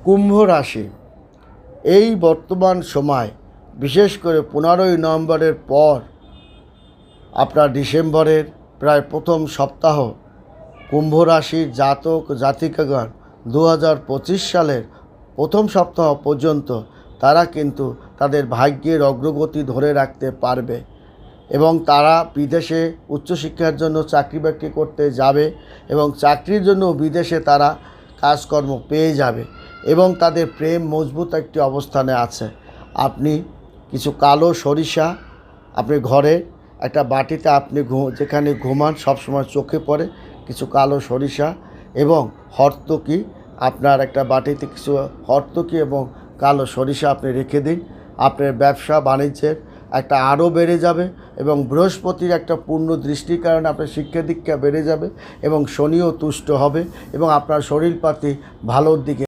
কুম্ভ রাশি এই বর্তমান সময় বিশেষ করে 15ই নভেম্বরের পর আপনার ডিসেম্বরের প্রায় প্রথম সপ্তাহ কুম্ভ রাশির জাতক জাতিকাগণ 2025 সালের প্রথম সপ্তাহ পর্যন্ত তারা কিন্তু তাদের ভাগ্যের অগ্রগতি ধরে রাখতে পারবে এবং তারা বিদেশে উচ্চশিক্ষার জন্য চাকরি বাকরি করতে যাবে এবং চাকরির জন্য বিদেশে তারা কাজকর্ম পেয়ে যাবে এবং তাদের প্রেম মজবুত একটি অবস্থানে আছে। আপনি কিছু কালো সরিষা আপনি ঘরে একটা বাটিতে আপনি যেখানে ঘুমান সবসময় চোখে পড়ে কিছু কালো সরিষা এবং হর্তকি আপনার একটা বাটিতে কিছু হর্তকি এবং কালো সরিষা আপনি রেখে দিন। আপনার ব্যবসা বাণিজ্যের একটা আরও বেড়ে যাবে এবং বৃহস্পতির একটা পূর্ণ দৃষ্টির কারণে আপনার শিক্ষা দীক্ষা বেড়ে যাবে এবং শনিও তুষ্ট হবে এবং আপনার শরীরপাতি ভালোর দিকে